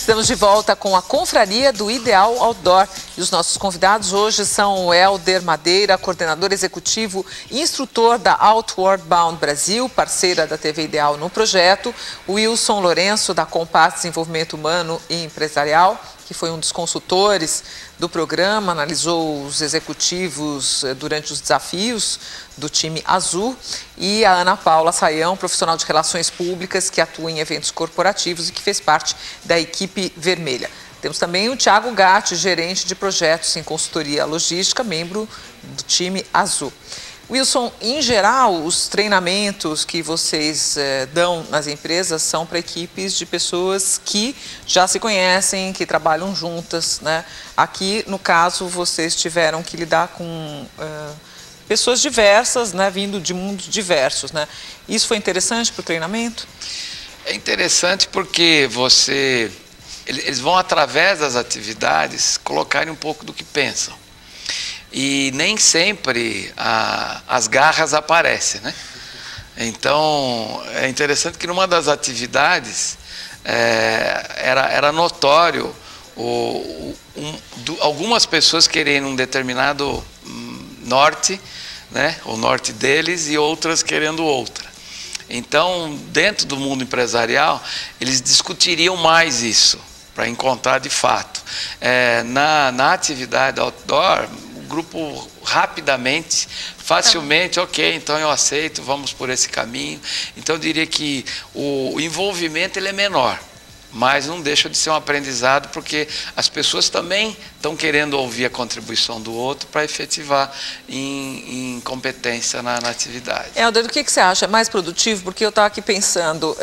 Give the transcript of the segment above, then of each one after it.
Estamos de volta com a Confraria do Ideal Outdoor. E os nossos convidados hoje são o Helder Madeira, coordenador executivo e instrutor da Outward Bound Brasil, parceira da TV Ideal no projeto. O Wilson Lourenço, da Compass Desenvolvimento Humano e Empresarial, que foi um dos consultores do programa, analisou os executivos durante os desafios do time azul, e a Ana Paula Saião, profissional de relações públicas, que atua em eventos corporativos e que fez parte da equipe vermelha. Temos também o Thiago Gatti, gerente de projetos em consultoria logística, membro do time azul. Wilson, em geral, os treinamentos que vocês dão nas empresas são para equipes de pessoas que já se conhecem, que trabalham juntas, né? Aqui, no caso, vocês tiveram que lidar com pessoas diversas, né? Vindo de mundos diversos, né? Isso foi interessante para o treinamento? É interessante porque eles vão, através das atividades, colocarem um pouco do que pensam. E nem sempre as garras aparecem, né? Então, é interessante que numa das atividades era notório algumas pessoas querendo um determinado norte, né? O norte deles, e outras querendo outra. Então, dentro do mundo empresarial, eles discutiriam mais isso, para encontrar de fato. Na atividade outdoor, o grupo rapidamente, facilmente, ok, então eu aceito, vamos por esse caminho. Então eu diria que o envolvimento ele é menor, mas não deixa de ser um aprendizado, porque as pessoas também estão querendo ouvir a contribuição do outro para efetivar em competência na atividade. Helder, o que você acha? É mais produtivo? Porque eu estava aqui pensando,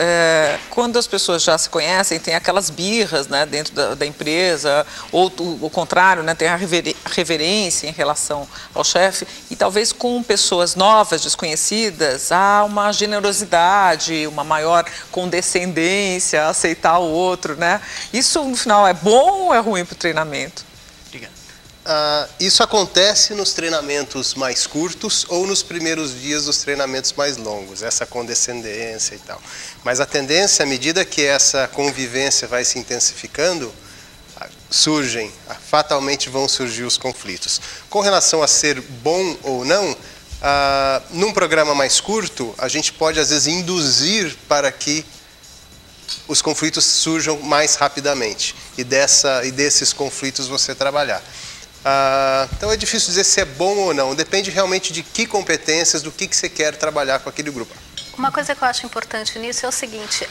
quando as pessoas já se conhecem, tem aquelas birras, né, dentro da empresa, ou o contrário, né, tem a reverência em relação ao chefe, e talvez com pessoas novas, desconhecidas, há uma generosidade, uma maior condescendência, aceitar o outro, né? Isso, no final, é bom ou é ruim para o treinamento? Isso acontece nos treinamentos mais curtos ou nos primeiros dias dos treinamentos mais longos, essa condescendência e tal. Mas a tendência, à medida que essa convivência vai se intensificando, fatalmente vão surgir os conflitos. Com relação a ser bom ou não, num programa mais curto, a gente pode às vezes induzir para que os conflitos surjam mais rapidamente e desses conflitos você trabalhar. Então é difícil dizer se é bom ou não, depende realmente de que competências, do que você quer trabalhar com aquele grupo. Uma coisa que eu acho importante nisso é o seguinte,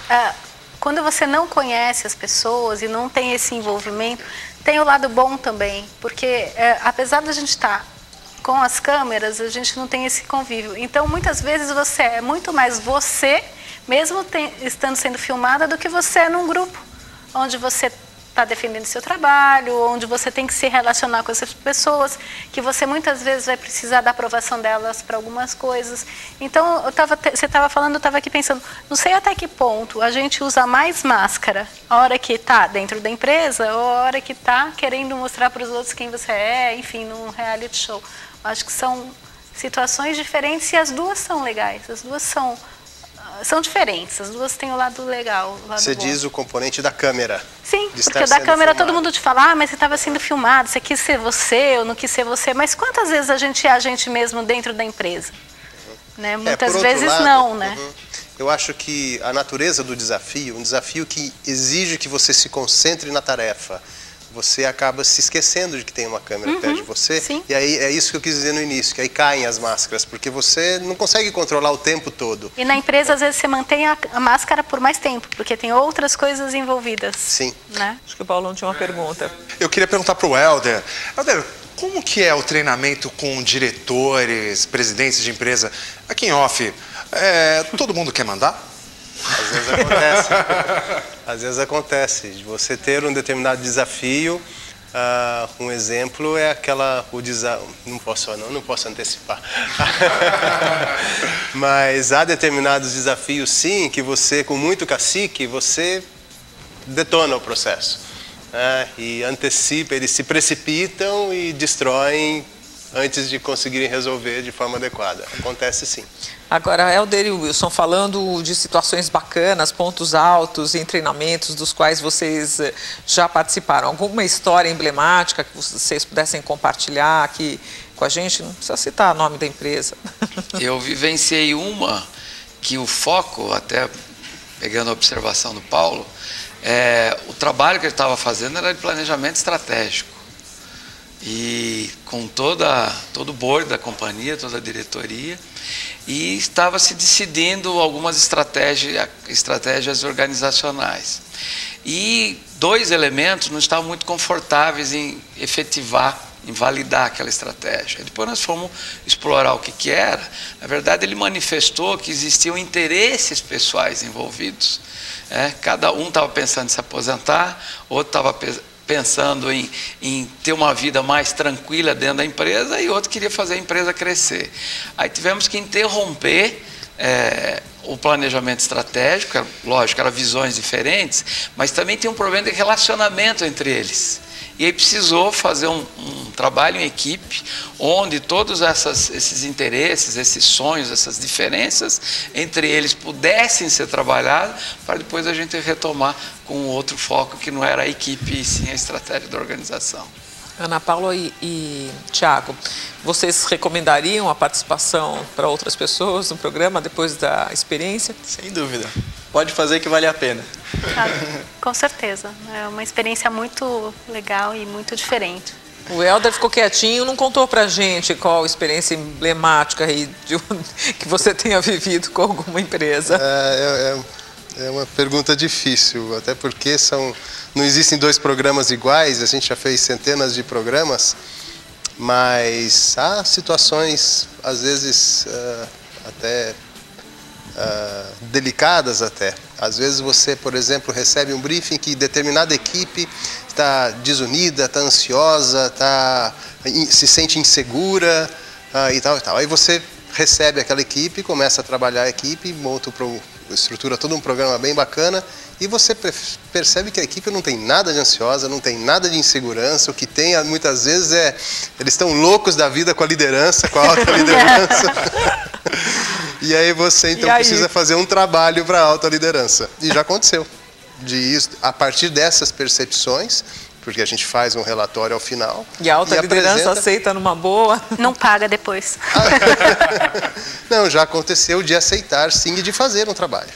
quando você não conhece as pessoas e não tem esse envolvimento, tem o lado bom também, porque apesar da gente estar com as câmeras, a gente não tem esse convívio. Então muitas vezes você é muito mais você, mesmo estando sendo filmada, do que você é num grupo, onde você está defendendo seu trabalho, onde você tem que se relacionar com essas pessoas, que você muitas vezes vai precisar da aprovação delas para algumas coisas. Então, você estava falando, eu estava aqui pensando, não sei até que ponto a gente usa mais máscara a hora que está dentro da empresa ou a hora que está querendo mostrar para os outros quem você é, enfim, num reality show. Acho que são situações diferentes e as duas são legais, as duas são diferentes, as duas têm o lado legal. Você diz o componente da câmera. Sim, porque da câmera todo mundo te fala, mas você estava sendo filmado, você quis ser você, eu não quis ser você, mas quantas vezes a gente é a gente mesmo dentro da empresa? Né? Muitas vezes lado, não, né? Eu acho que a natureza do desafio, um desafio que exige que você se concentre na tarefa, você acaba se esquecendo de que tem uma câmera perto de você. Sim. E aí é isso que eu quis dizer no início, que aí caem as máscaras, porque você não consegue controlar o tempo todo. E na empresa, às vezes, você mantém a máscara por mais tempo, porque tem outras coisas envolvidas. Sim. Né? Acho que o Paulão tinha uma pergunta. Eu queria perguntar para o Helder. Helder, como que é o treinamento com diretores, presidentes de empresa? Aqui em off, todo mundo quer mandar? Às vezes acontece. Às vezes acontece. De você ter um determinado desafio, um exemplo é não posso antecipar. Mas há determinados desafios, sim, que você, com muito cacique, você detona o processo. E antecipa, eles se precipitam e destroem antes de conseguirem resolver de forma adequada. Acontece sim. Agora, Helder e Wilson, falando de situações bacanas, pontos altos em treinamentos dos quais vocês já participaram, alguma história emblemática que vocês pudessem compartilhar aqui com a gente? Não precisa citar o nome da empresa. Eu vivenciei uma que o foco, até pegando a observação do Paulo, o trabalho que ele estava fazendo era de planejamento estratégico. E com todo o board da companhia, toda a diretoria, e estava se decidindo algumas estratégias organizacionais. E 2 elementos não estavam muito confortáveis em efetivar, em validar aquela estratégia. E depois nós fomos explorar o que era. Na verdade, ele manifestou que existiam interesses pessoais envolvidos. Cada um estava pensando em se aposentar, outro estava pensando em ter uma vida mais tranquila dentro da empresa, e outro queria fazer a empresa crescer. Aí tivemos que interromper o planejamento estratégico, lógico, eram visões diferentes, mas também tem um problema de relacionamento entre eles. E aí precisou fazer um trabalho em equipe, onde todos esses interesses, esses sonhos, essas diferenças entre eles pudessem ser trabalhados, para depois a gente retomar com outro foco, que não era a equipe, e sim a estratégia da organização. Ana Paula e Thiago, vocês recomendariam a participação para outras pessoas no programa depois da experiência? Sem dúvida. Pode fazer que vale a pena. Com certeza. É uma experiência muito legal e muito diferente. O Helder ficou quietinho, não contou pra gente qual experiência emblemática aí que você tenha vivido com alguma empresa. É uma pergunta difícil, até porque não existem 2 programas iguais, a gente já fez centenas de programas, mas há situações, às vezes, até delicadas até. Às vezes você, por exemplo, recebe um briefing que determinada equipe está desunida, está ansiosa, se sente insegura e tal e tal. Aí você recebe aquela equipe, começa a trabalhar a equipe, estrutura todo um programa bem bacana, e você percebe que a equipe não tem nada de ansiosa, não tem nada de insegurança. O que tem muitas vezes eles estão loucos da vida com a liderança, com a alta liderança. E aí você então precisa fazer um trabalho para a alta liderança. E já aconteceu. A partir dessas percepções, porque a gente faz um relatório ao final. E a alta liderança aceita numa boa? Não paga depois. Não, já aconteceu de aceitar sim e de fazer um trabalho.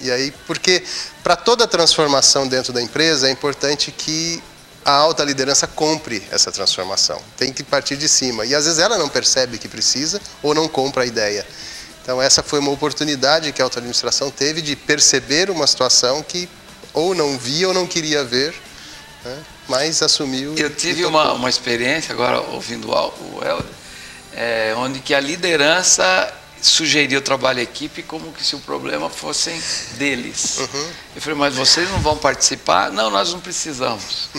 E aí, porque para toda transformação dentro da empresa é importante que a alta liderança compre essa transformação. Tem que partir de cima. E às vezes ela não percebe que precisa ou não compra a ideia. Então essa foi uma oportunidade que a alta administração teve de perceber uma situação que ou não via ou não queria ver, mas assumiu. Eu tive uma experiência, agora ouvindo o Helder, onde que a liderança sugeriu o trabalho em equipe como que se o problema fossem deles. Eu falei, mas vocês não vão participar? Não, nós não precisamos.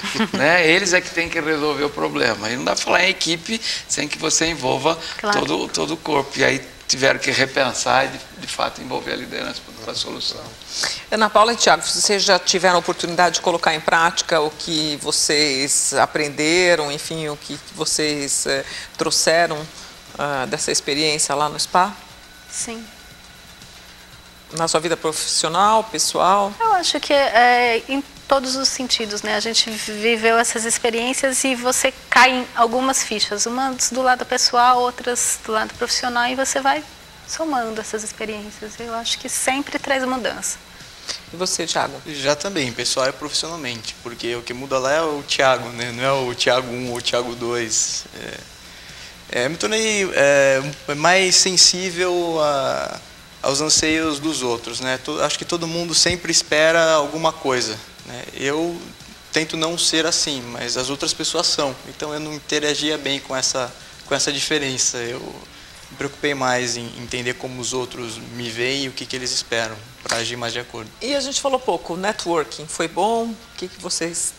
Eles é que têm que resolver o problema. E não dá para falar em equipe sem que você envolva todo o corpo. E aí tiveram que repensar e, de fato, envolver a liderança para a solução. Ana Paula e Thiago, vocês já tiveram a oportunidade de colocar em prática o que vocês aprenderam, enfim, o que vocês trouxeram dessa experiência lá no SPA? Sim. Na sua vida profissional, pessoal? Eu acho que em todos os sentidos, né? A gente viveu essas experiências e você cai em algumas fichas, umas do lado pessoal, outras do lado profissional, e você vai somando essas experiências. Eu acho que sempre traz mudança. E você, Thiago? Já também, pessoal, é profissionalmente, porque o que muda lá é o Thiago, né? Não é o Thiago 1 ou o Thiago 2. Me tornei mais sensível aos anseios dos outros, né? Acho que todo mundo sempre espera alguma coisa, né? Eu tento não ser assim, mas as outras pessoas são. Então eu não interagia bem com essa diferença. Eu me preocupei mais em entender como os outros me veem e o que eles esperam, para agir mais de acordo. E a gente falou pouco, networking, foi bom? O que vocês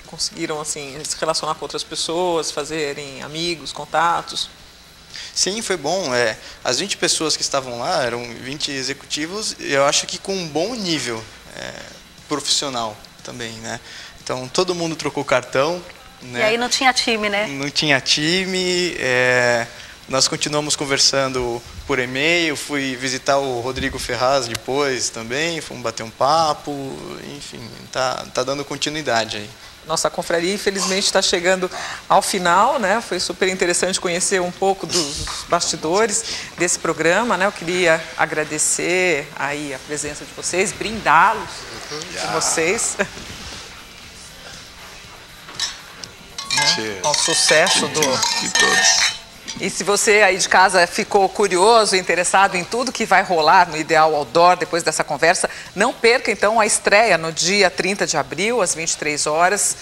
conseguiram assim, se relacionar com outras pessoas, fazerem amigos, contatos? Sim, foi bom. As 20 pessoas que estavam lá, eram 20 executivos, eu acho que com um bom nível profissional também, né? Então, todo mundo trocou cartão, né? E aí não tinha time, né? Não tinha time, nós continuamos conversando por e-mail, fui visitar o Rodrigo Ferraz depois também, fomos bater um papo, enfim, tá dando continuidade aí. Nossa confraria, infelizmente, está chegando ao final, né? Foi super interessante conhecer um pouco dos bastidores desse programa, né? Eu queria agradecer aí a presença de vocês, brindá-los de vocês. Ao sucesso de todos. E se você aí de casa ficou curioso, interessado em tudo que vai rolar no Ideal Outdoor depois dessa conversa, não perca então a estreia no dia 30 de abril, às 23 horas.